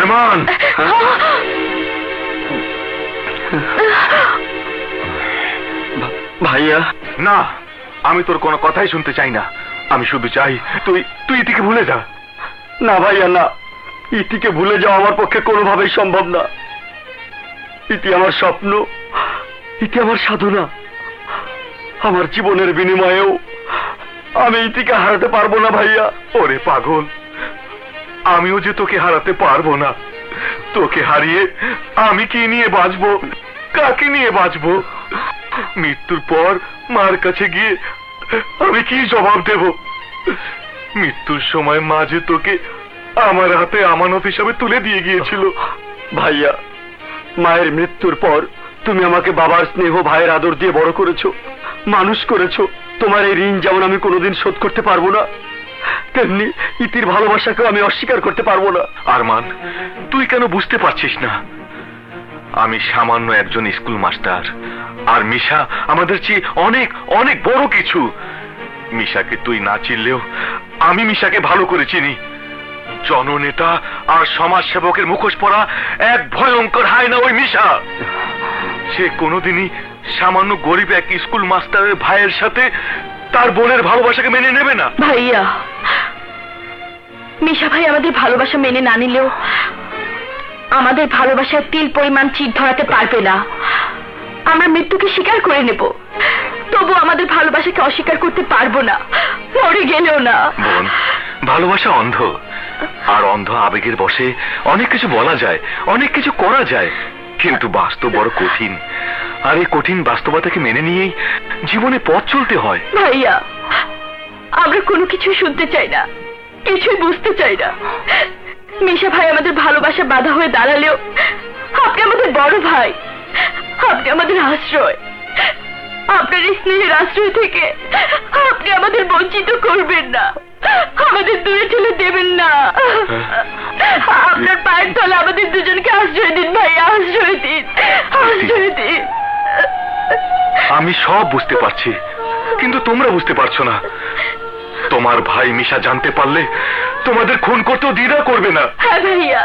আরমান, ভাইয়া না, আমি তোর কোনো কথাই শুনতে চাই না। আমি শুধু চাই তুই তুই ইতিকে ভুলে যা। না ভাইয়া না, ইতিকে ভুলে যাওয়া আমার পক্ষে কোনোভাবেই সম্ভব না। ইতি আমার স্বপ্ন, ইতি আমার সাধনা। আমার জীবনের বিনিময়েও আমি ইতিকে হারাতে পারবো না ভাইয়া। ওরে পাগল, আমিও যে তোকে হারাতে পারবো না। তোকে হারিয়ে আমি কি নিয়ে বাঁচবো, কাকে নিয়ে বাঁচবো? মৃত্যুর পর মার কাছে গিয়ে আমি কি জবাব দেব? মৃত্যুর সময় মা যে তোকে আমার হাতে আমানত হিসাবে তুলে দিয়ে গিয়েছিল। ভাইয়া, মায়ের মৃত্যুর পর তুমি আমাকে বাবার স্নেহ, ভাইয়ের আদর দিয়ে বড় করেছো, মানুষ করেছো। তোমার এই ঋণ যেমন আমি কোনোদিন শোধ করতে পারবো না, তেমনি ইতির ভালোবাসাকেও আমি অস্বীকার করতে পারবো না। আরমান, তুই কেন বুঝতে পারছিস না? আমি সামান্য একজন স্কুল মাস্টার, আর মিশা আমাদের চেয়ে অনেক অনেক বড় কিছু। মিশাকে তুই না চিনলেও আমি মিশাকে ভালো করে চিনি। জননেতা আর সমাজ সেবকের মুখোশ পরা এক ভয়ঙ্কর হায়না ওই মিশা। সে কোনোদিনই সামান্য গরিব এক স্কুল মাস্টারের ভাইয়ের সাথে তার বোনের ভালোবাসাকে মেনে নেবে না। ভাইয়া, মিশা ভাই আমাদের ভালোবাসা মেনে না নিলেও আমাদের ভালোবাসার তিল পরিমাণ চিট ধরাতে পারবে না। আমরা মৃত্যুকে স্বীকার করে নেব, তবু আমাদের ভালোবাসাকে অস্বীকার করতে পারবো না, মরে গেলেও না। বোন, ভালোবাসা অন্ধ, আর অন্ধ আবেগের বশে অনেক কিছু বলা যায়, অনেক কিছু করা যায়, কিন্তু বাস্তব বড় কঠিন। আর এই কঠিন বাস্তবতাকে মেনে নিয়েই জীবনে পথ চলতে হয়। ভাইয়া, আমরা কোনো কিছু শুনতে চাই না, কিছুই বুঝতে চাই না। মিশা ভাই আমাদের ভালোবাসা বাধা হয়ে দাঁড়ালেও আপনি আমাদের বড় ভাই, আপনি আমাদের আশ্রয়। আপনার স্নেহের আশ্রয় থেকে আপনি আমাদের বঞ্চিত করবেন না, আমাদের দূরে ঠেলে দেবেন না। আপনার পায়ের তলে আমাদের দুজনকে আশ্রয় দিন ভাইয়া, আশ্রয় দিন, আশ্রয় দিন। আমি সব বুঝতে পারছি, কিন্তু তোমরা বুঝতে পারছো না। তোমার ভাই মিশা জানতে পারলে তোমাদের খুন করতেও দ্বিধা করবে না। হ্যাঁ ভাইয়া,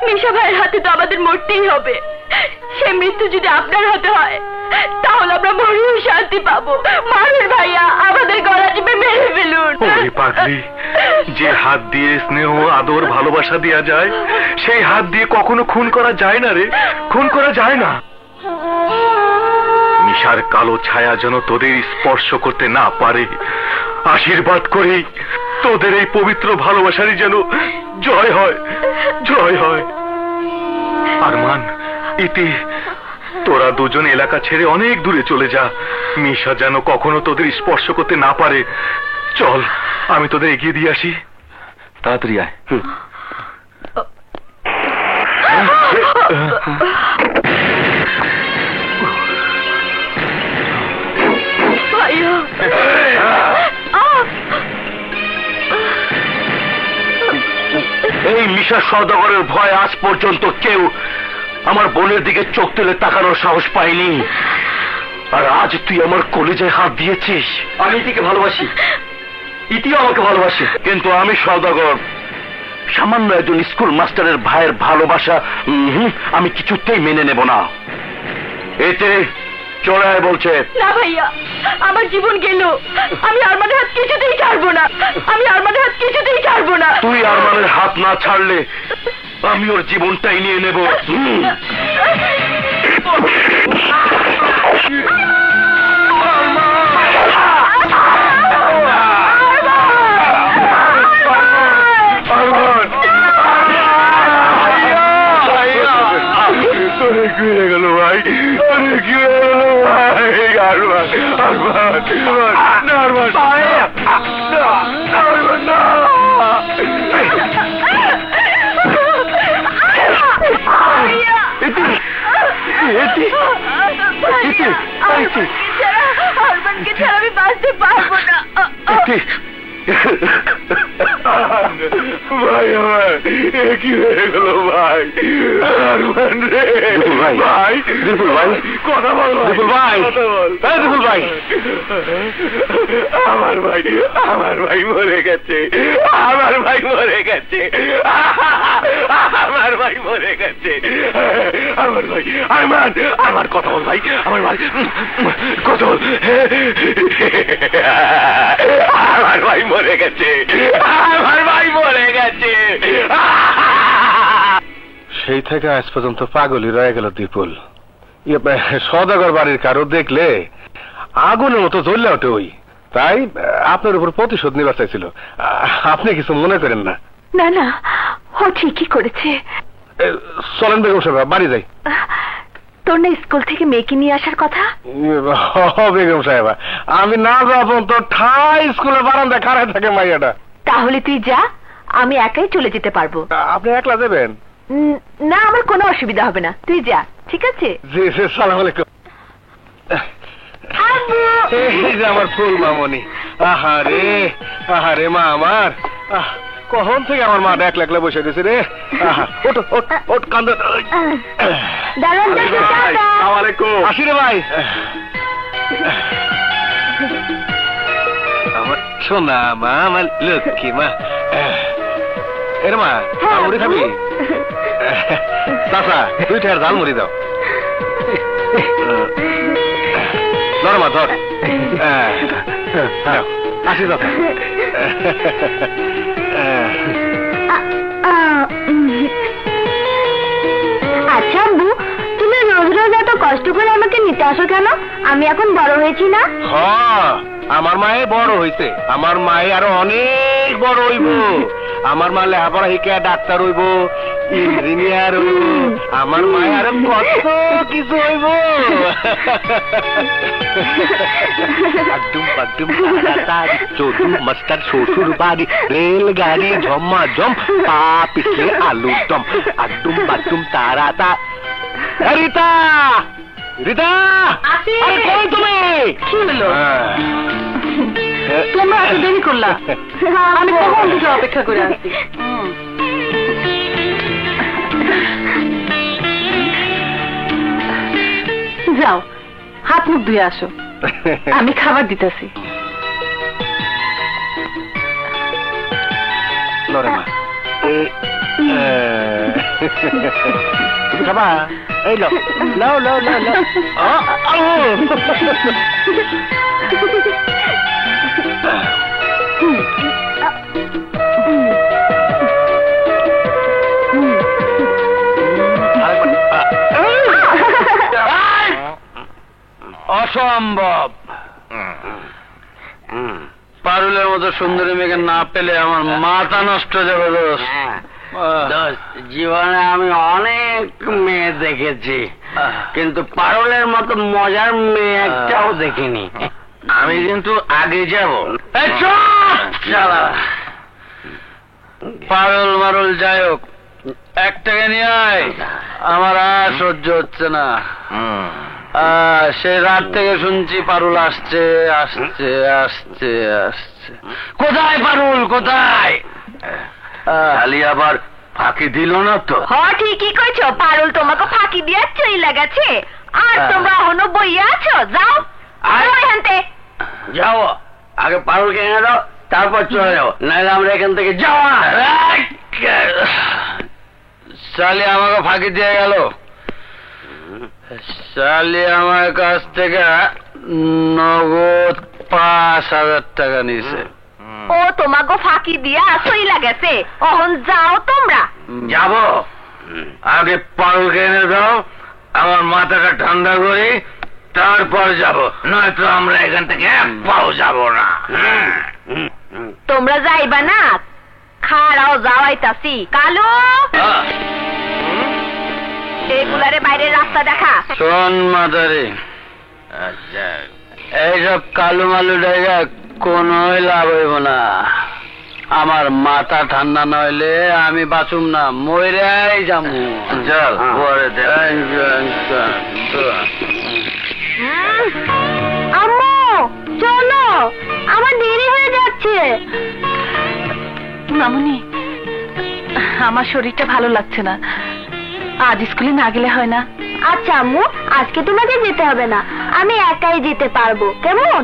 মিশা ভাইয়ের হাতে তো আমাদের মরতেই হবে। সে মৃত্যু যদি আপনার হাতে হয় তাহলে আমরা মরেও শান্তি পাবো। মারুন ভাইয়া, আমাদের গলা টিপে মেরে ফেলুন। ওরে পাগলি, যে হাত দিয়ে স্নেহ, আদর, ভালোবাসা দেওয়া যায়, সেই হাত দিয়ে কখনো খুন করা যায় না রে, খুন করা যায় না। মিশার কালো ছায়া যেন তোদের স্পর্শ করতে না পারে, আশীর্বাদ করি তোদের এই পবিত্র ভালোবাসারই যেন জয় হয়, জয় হয়। আরমান, ইতি, তোরা দুজন এলাকা ছেড়ে অনেক দূরে চলে যা। মিশা যেন কখনো তোদের স্পর্শ করতে না পারে। চল, আমি তোদের এগিয়ে দিয়ে আসি। তাড়াতাড়ি আয়। ভাইয়া, এই মিশা সওদাগরের ভয় আজ পর্যন্ত কেউ আমার বোনের দিকে চোখ তুলে তাকানোর সাহস পায়নি। আর আজ তুই আমার কলেজায় হাত দিয়েছিস। আমি ইতিকে ভালোবাসি, ইতিও আমাকে ভালোবাসে, কিন্তু আমি সওদাগর, সামান্য একজন স্কুল মাস্টারের ভাইয়ের ভালোবাসা আমি কিছুতেই মেনে নেব না। এতে চড়ায় বলছে। না ভাইয়া, আমার জীবন গেল, আমি আরমানের হাত কিছুতেই ছাড়বো না, আমি আরমানের হাত কিছুতেই ছাড়বো না। তুই আরমানের হাত না ছাড়লে আমি ওর জীবনটাই নিয়ে নেব। কি হয়ে গেল ভাই, কি হয়ে গেল ভাই? আরমান, আরমান, না আরমান, না। আরমানকে ছাড়া আমি বাঁচতে পারবো না। ভাই আমার কি হয়ে গেল ভাই? আরমান রে ভাই, বিপুল ভাই, কথা বল বিপুল ভাই, বিপুল ভাই, আমার ভাই মরে গেছে, আমার ভাই মরে গেছে, আমার মরে গেছে। আমার ভাই আরমান, আমার কথা বল ভাই, আমার ভাই কথা বল। আমার ভাই মরে গেছে, আমার ভাই মরে গেছে। সেই থেকে আজ পর্যন্ত পাগলই রয়ে গেল বিপুল। সদাগর বাড়ির কারো দেখলে আগুনের মতো জ্বললে ওঠে ওই। তাই আপনার উপর প্রতিশোধ নিবার চাইছিল। আপনি কিছু মনে করেন না। না না, ও ঠিকই করেছে। চলেন বেগম সাহেব, বাড়ি যাই। তোর না স্কুল থেকে মেয়েকে নিয়ে আসার কথা? বেগম সাহেব, আমি না যাবো তো ঠাই স্কুলের বারান্দায় খাড়ায় থাকে মাইয়াটা। তাহলে তুই যা, আমি একাই চলে যেতে পারবো। আপনি একলা যাবেন? না, আমার কোনো অসুবিধা হবে না, তুই যা, ঠিক আছে? জি জি, সালাম আলাইকুম। এই যে আমার ফুল মামনি। আহারে আহারে মা আমার, কখন থেকে আমার মা একলা একলা বসে গেছে রে। ওঠ ওঠ ওঠ, কান্দ। আসি রে ভাই। আমার সোনা মা, আমার লক্ষ্মী মা। এর মা, মুড়ি খাবি? চাচা, 2 টাকার ঝাল মুড়ি দাও। ধর মা, ধর। আসি চাচা। আচ্ছা আব্বু, তুমি রোজ রোজ এত কষ্ট করে আমাকে নিতে আসো কেন? আমি এখন বড় হয়েছি না? আমার মায়ে বড় হইছে, আমার মায়ে আরো অনেক বড় হইব। আমার মা লেখাপড়া শিখে ডাক্তার হইব, ইঞ্জিনিয়ার হইব। আমার মায়ে আরো কত কিছু হইব। চোদু মাস্টার শ্বশুর বাড়ি, রেলগাড়ি ঝম্মা জম, পা পিছলে আলু দম, আডুম বাডুম তারা তা। রিতা, রিতা, আরে কই তুমি? কি হলো? তোমরা এত দেরি করলা? আমি কখন থেকে অপেক্ষা করে আসছি। যাও, হাত মুখ ধুয়ে আসো, আমি খাবার দিতেছি। লরেমা, তুমি খাবা? এই লো, লাও লাও লাও লাও। অসম্ভব। পারুলের মতো সুন্দরী মেয়েকে না পেলে আমার মাথা নষ্ট হয়ে যাবে। জীবনে আমি অনেক মেয়ে দেখেছি, কিন্তু পারুলের মতো মজার মেয়ে একটাও দেখিনি। আমি কিন্তু আগে যাব। পারুল মারুল যাই হোক, একটাকে নিয়ে আয়। আমার আর সহ্য হচ্ছে না। সে রাত থেকে শুনছি পারুল আসছে আসছে আসছে আসছে। কোথায় পারুল, কোথায়? খালি আবার ফাঁকি দিল না তো? ঠিকই কইছো, পারুল তোমাকে ফাঁকি দিয়ে চইলা গেছে। আর তোমরা এখনো বইয়া আছো? যাও এখানতে। যাও, আগে পারুলকে এনে দাও, তারপর চলে যাও, নাহলে আমরা এখান থেকে যাও না। শালি আমাকে ফাঁকি দিয়ে গেল। শালি আমার কাছ থেকে নগদ 5,000 টাকা নিছে। ও তোমাকে ফাঁকি দিয়া চইলা গেছে, এখন যাও তোমরা। যাব, আগে পারুলকে এনে দাও, আমার মাথাটা ঠান্ডা করি, তারপর যাব, নয়তো আমরা এখান থেকে এক পাও যাব না। তোমরা যাইবা না? খাড়াও, যাওয়াইতাছি। কালু, এগুলারে বাইরের রাস্তা দেখা। শোন মাদারি, এইসব কালু মালু জায়গা কোনোই লাভ হইব না। আমার মাথা ঠান্ডা নইলে আমি বাঁচুম না, মইরাই যামু। চল পরে আম্মু চলো, আমার দেরি হয়ে যাচ্ছে। মামুনি, আমার শরীরটা ভালো লাগছে না, আজ স্কুলে না গেলে হয় না? আচ্ছা আম্মু, আজকে তোমাকে যেতে হবে না, আমি একাই যেতে পারবো, কেমন?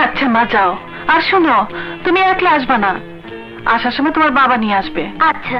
আচ্ছা মা, যাও। আর শোনো, তুমি একলা আসবা না, আসার সময় তোমার বাবা নিয়ে আসবে। আচ্ছা।